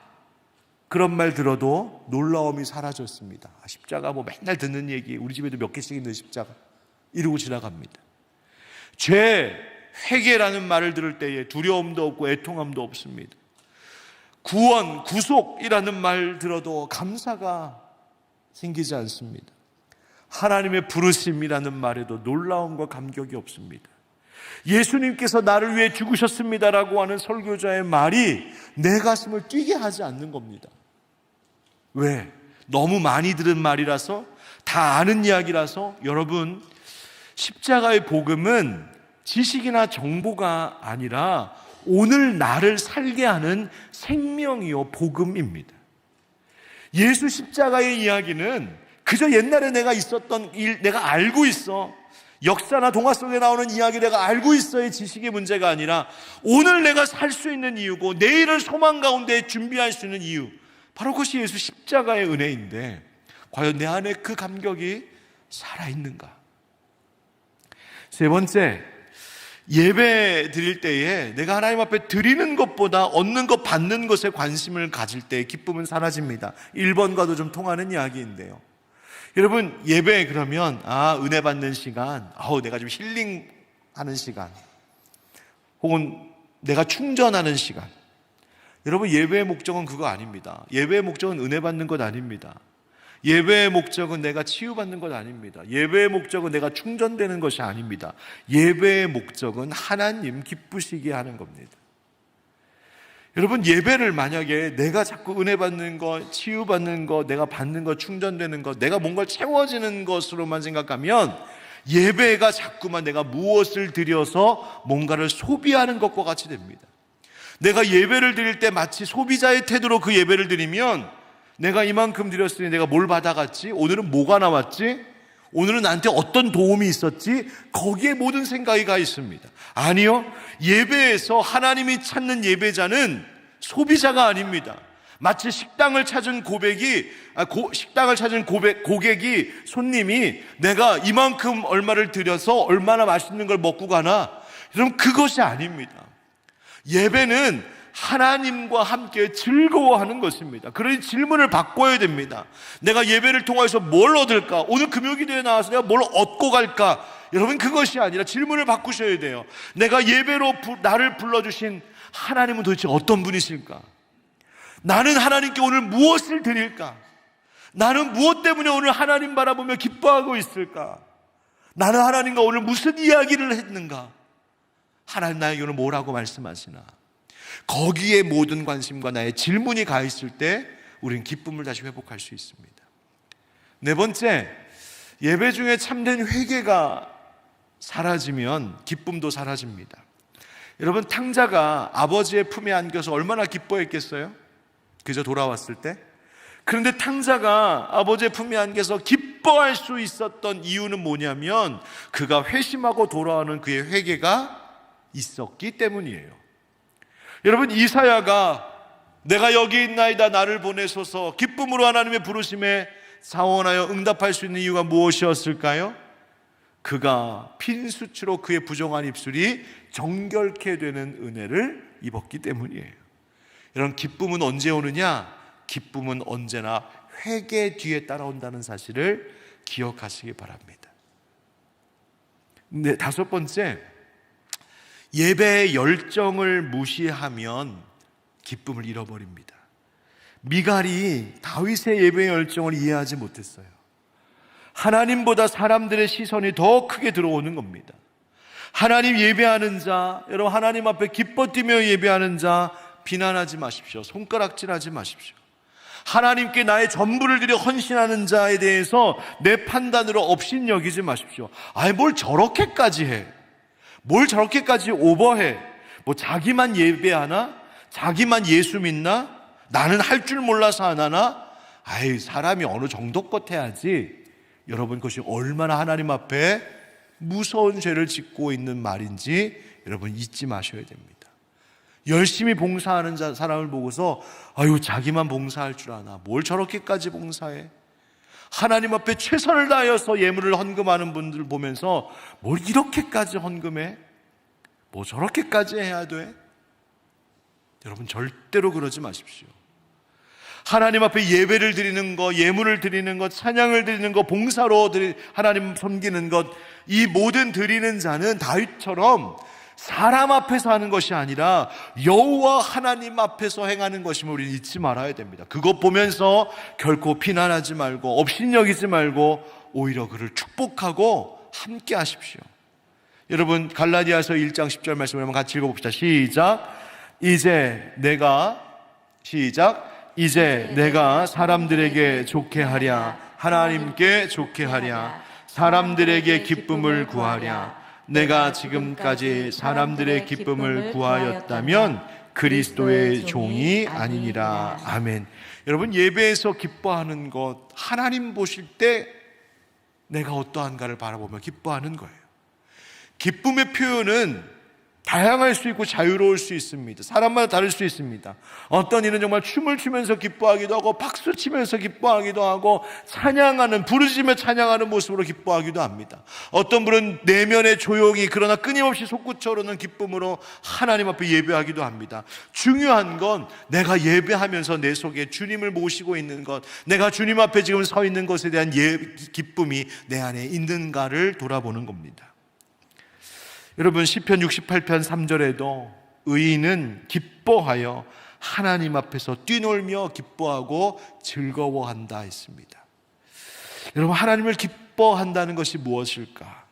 그런 말 들어도 놀라움이 사라졌습니다. 십자가 맨날 듣는 얘기, 우리 집에도 몇 개씩 있는 십자가 이러고 지나갑니다. 죄, 회개라는 말을 들을 때에 두려움도 없고 애통함도 없습니다. 구원, 구속이라는 말 들어도 감사가 생기지 않습니다. 하나님의 부르심이라는 말에도 놀라움과 감격이 없습니다. 예수님께서 나를 위해 죽으셨습니다라고 하는 설교자의 말이 내 가슴을 뛰게 하지 않는 겁니다. 왜? 너무 많이 들은 말이라서, 다 아는 이야기라서. 여러분, 십자가의 복음은 지식이나 정보가 아니라 오늘 나를 살게 하는 생명이요 복음입니다. 예수 십자가의 이야기는 그저 옛날에 내가 있었던 일, 내가 알고 있어, 역사나 동화 속에 나오는 이야기 내가 알고 있어의 지식의 문제가 아니라 오늘 내가 살 수 있는 이유고 내일을 소망 가운데 준비할 수 있는 이유, 바로 그것이 예수 십자가의 은혜인데, 과연 내 안에 그 감격이 살아있는가? 세 번째, 예배 드릴 때에 내가 하나님 앞에 드리는 것보다 얻는 것, 받는 것에 관심을 가질 때 기쁨은 사라집니다. 1번과도 좀 통하는 이야기인데요. 여러분, 예배 그러면 은혜 받는 시간, 내가 좀 힐링하는 시간, 혹은 내가 충전하는 시간. 여러분, 예배의 목적은 그거 아닙니다. 예배의 목적은 은혜 받는 것 아닙니다. 예배의 목적은 내가 치유받는 것 아닙니다. 예배의 목적은 내가 충전되는 것이 아닙니다. 예배의 목적은 하나님 기쁘시게 하는 겁니다. 여러분, 예배를 만약에 내가 자꾸 은혜 받는 것, 치유받는 것, 내가 받는 것, 충전되는 것, 내가 뭔가 채워지는 것으로만 생각하면 예배가 자꾸만 내가 무엇을 드려서 뭔가를 소비하는 것과 같이 됩니다. 내가 예배를 드릴 때 마치 소비자의 태도로 그 예배를 드리면, 내가 이만큼 드렸으니 내가 뭘 받아갔지? 오늘은 뭐가 나왔지? 오늘은 나한테 어떤 도움이 있었지? 거기에 모든 생각이 가 있습니다. 아니요, 예배에서 하나님이 찾는 예배자는 소비자가 아닙니다. 마치 식당을 찾은 고객이, 손님이 내가 이만큼 얼마를 들여서 얼마나 맛있는 걸 먹고 가나? 여러분, 그것이 아닙니다. 예배는 하나님과 함께 즐거워하는 것입니다. 그러니 질문을 바꿔야 됩니다. 내가 예배를 통해서 뭘 얻을까? 오늘 금요기도에 나와서 내가 뭘 얻고 갈까? 여러분, 그것이 아니라 질문을 바꾸셔야 돼요. 내가 예배로 나를 불러주신 하나님은 도대체 어떤 분이실까? 나는 하나님께 오늘 무엇을 드릴까? 나는 무엇 때문에 오늘 하나님 바라보며 기뻐하고 있을까? 나는 하나님과 오늘 무슨 이야기를 했는가? 하나님 나에게 오늘 뭐라고 말씀하시나? 거기에 모든 관심과 나의 질문이 가 있을 때 우리는 기쁨을 다시 회복할 수 있습니다. 네 번째, 예배 중에 참된 회개가 사라지면 기쁨도 사라집니다. 여러분, 탕자가 아버지의 품에 안겨서 얼마나 기뻐했겠어요? 그저 돌아왔을 때. 그런데 탕자가 아버지의 품에 안겨서 기뻐할 수 있었던 이유는 뭐냐면 그가 회심하고 돌아오는 그의 회개가 있었기 때문이에요. 여러분, 이사야가 내가 여기 있나이다 나를 보내소서 기쁨으로 하나님의 부르심에 자원하여 응답할 수 있는 이유가 무엇이었을까요? 그가 핀수치로 그의 부정한 입술이 정결케 되는 은혜를 입었기 때문이에요. 이런 기쁨은 언제 오느냐? 기쁨은 언제나 회개 뒤에 따라온다는 사실을 기억하시기 바랍니다. 네, 다섯 번째, 예배의 열정을 무시하면 기쁨을 잃어버립니다. 미갈이 다윗의 예배의 열정을 이해하지 못했어요. 하나님보다 사람들의 시선이 더 크게 들어오는 겁니다. 하나님 예배하는 자, 여러분 하나님 앞에 기뻐 뛰며 예배하는 자 비난하지 마십시오. 손가락질하지 마십시오. 하나님께 나의 전부를 들여 헌신하는 자에 대해서 내 판단으로 업신여기지 마십시오. 아이 뭘 저렇게까지 해? 뭘 저렇게까지 오버해? 뭐 자기만 예배하나? 자기만 예수 믿나? 나는 할 줄 몰라서 안 하나? 아이 사람이 어느 정도껏 해야지. 여러분 그것이 얼마나 하나님 앞에 무서운 죄를 짓고 있는 말인지 여러분 잊지 마셔야 됩니다. 열심히 봉사하는 사람을 보고서 아유 자기만 봉사할 줄 아나? 뭘 저렇게까지 봉사해? 하나님 앞에 최선을 다하여서 예물을 헌금하는 분들 보면서 뭘 이렇게까지 헌금해? 뭐 저렇게까지 해야 돼? 여러분 절대로 그러지 마십시오. 하나님 앞에 예배를 드리는 것, 예물을 드리는 것, 찬양을 드리는 것, 봉사로 하나님 섬기는 것, 이 모든 드리는 자는 다윗처럼 사람 앞에서 하는 것이 아니라 여호와 하나님 앞에서 행하는 것임을 우리는 잊지 말아야 됩니다. 그것 보면서 결코 비난하지 말고 업신여기지 말고 오히려 그를 축복하고 함께 하십시오. 여러분 갈라디아서 1장 10절 말씀을 한번 같이 읽어봅시다. 시작. 이제 내가 사람들에게 좋게 하랴, 하나님께 좋게 하랴, 사람들에게 기쁨을 구하랴. 내가 지금까지 사람들의 기쁨을 구하였다면 그리스도의 종이 아니니라. 아멘. 여러분 예배에서 기뻐하는 것, 하나님 보실 때 내가 어떠한가를 바라보며 기뻐하는 거예요. 기쁨의 표현은 다양할 수 있고 자유로울 수 있습니다. 사람마다 다를 수 있습니다. 어떤 이는 정말 춤을 추면서 기뻐하기도 하고 박수 치면서 기뻐하기도 하고 찬양하는, 부르짖으며 찬양하는 모습으로 기뻐하기도 합니다. 어떤 분은 내면에 조용히 그러나 끊임없이 솟구쳐오르는 기쁨으로 하나님 앞에 예배하기도 합니다. 중요한 건 내가 예배하면서 내 속에 주님을 모시고 있는 것, 내가 주님 앞에 지금 서 있는 것에 대한 기쁨이 내 안에 있는가를 돌아보는 겁니다. 여러분 시편 68편 3절에도 의인은 기뻐하여 하나님 앞에서 뛰놀며 기뻐하고 즐거워한다 했습니다. 여러분 하나님을 기뻐한다는 것이 무엇일까?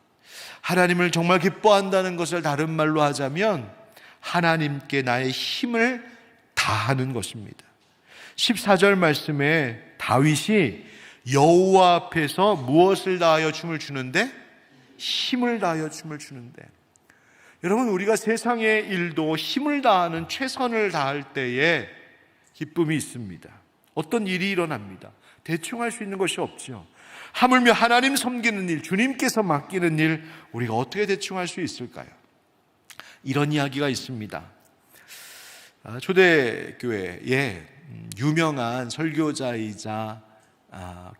하나님을 정말 기뻐한다는 것을 다른 말로 하자면 하나님께 나의 힘을 다하는 것입니다. 14절 말씀에 다윗이 여호와 앞에서 무엇을 다하여 춤을 추는데? 힘을 다하여 춤을 추는데, 여러분 우리가 세상의 일도 힘을 다하는 최선을 다할 때에 기쁨이 있습니다. 어떤 일이 일어납니다. 대충 할 수 있는 것이 없죠. 하물며 하나님 섬기는 일, 주님께서 맡기는 일 우리가 어떻게 대충 할 수 있을까요? 이런 이야기가 있습니다. 초대교회에 유명한 설교자이자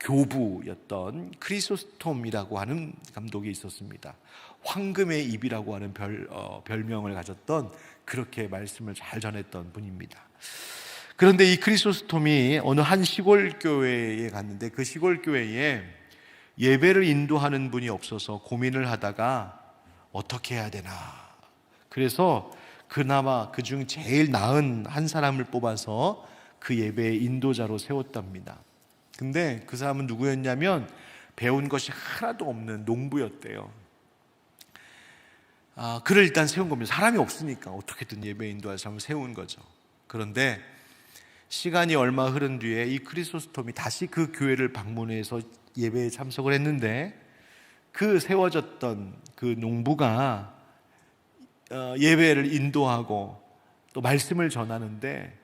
교부였던 크리소스톰이라고 하는 감독이 있었습니다. 황금의 입이라고 하는 별명을 가졌던, 그렇게 말씀을 잘 전했던 분입니다. 그런데 이 크리소스톰이 어느 한 시골 교회에 갔는데 그 시골 교회에 예배를 인도하는 분이 없어서 고민을 하다가 어떻게 해야 되나, 그래서 그나마 그중 제일 나은 한 사람을 뽑아서 그 예배의 인도자로 세웠답니다. 근데 그 사람은 누구였냐면 배운 것이 하나도 없는 농부였대요. 그를 일단 세운 겁니다. 사람이 없으니까 어떻게든 예배 인도할 사람을 세운 거죠. 그런데 시간이 얼마 흐른 뒤에 이 크리소스톰이 다시 그 교회를 방문해서 예배에 참석을 했는데 그 세워졌던 그 농부가 예배를 인도하고 또 말씀을 전하는데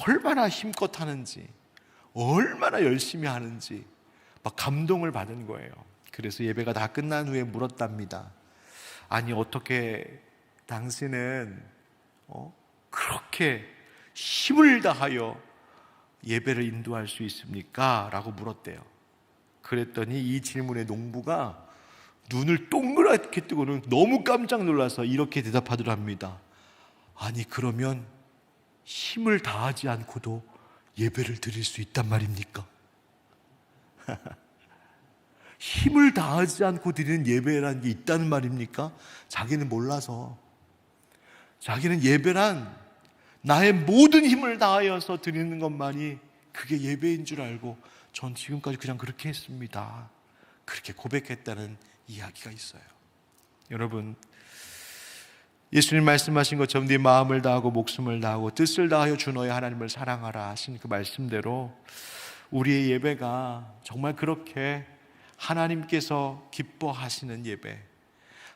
얼마나 힘껏 하는지, 얼마나 열심히 하는지 막 감동을 받은 거예요. 그래서 예배가 다 끝난 후에 물었답니다. 아니 어떻게 당신은 그렇게 힘을 다하여 예배를 인도할 수 있습니까? 라고 물었대요. 그랬더니 이 질문에 농부가 눈을 동그랗게 뜨고는 너무 깜짝 놀라서 이렇게 대답하더랍니다. 아니, 그러면 힘을 다하지 않고도 예배를 드릴 수 있단 말입니까? 힘을 다하지 않고 드리는 예배라는 게 있다는 말입니까? 자기는 몰라서. 자기는 예배란 나의 모든 힘을 다하여서 드리는 것만이 그게 예배인 줄 알고 전 지금까지 그냥 그렇게 했습니다. 그렇게 고백했다는 이야기가 있어요. 여러분, 예수님 말씀하신 것처럼 네 마음을 다하고 목숨을 다하고 뜻을 다하여 주 너의 하나님을 사랑하라 하신 그 말씀대로 우리의 예배가 정말 그렇게 하나님께서 기뻐하시는 예배,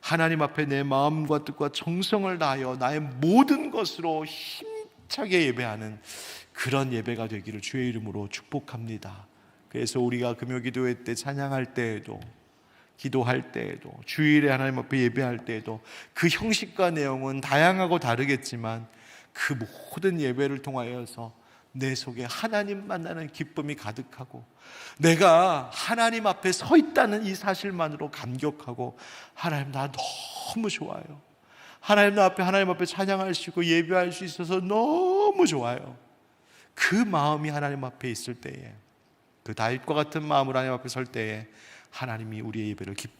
하나님 앞에 내 마음과 뜻과 정성을 다하여 나의 모든 것으로 힘차게 예배하는 그런 예배가 되기를 주의 이름으로 축복합니다. 그래서 우리가 금요기도회 때 찬양할 때에도, 기도할 때에도, 주일에 하나님 앞에 예배할 때에도 그 형식과 내용은 다양하고 다르겠지만 그 모든 예배를 통하여서 내 속에 하나님 만나는 기쁨이 가득하고 내가 하나님 앞에 서 있다는 이 사실만으로 감격하고 하나님 나 너무 좋아요. 하나님 앞에 찬양할 수 있고 예배할 수 있어서 너무 좋아요. 그 마음이 하나님 앞에 있을 때에, 그 다윗과 같은 마음으로 하나님 앞에 설 때에 하나님이 우리의 예배를 기뻐하시고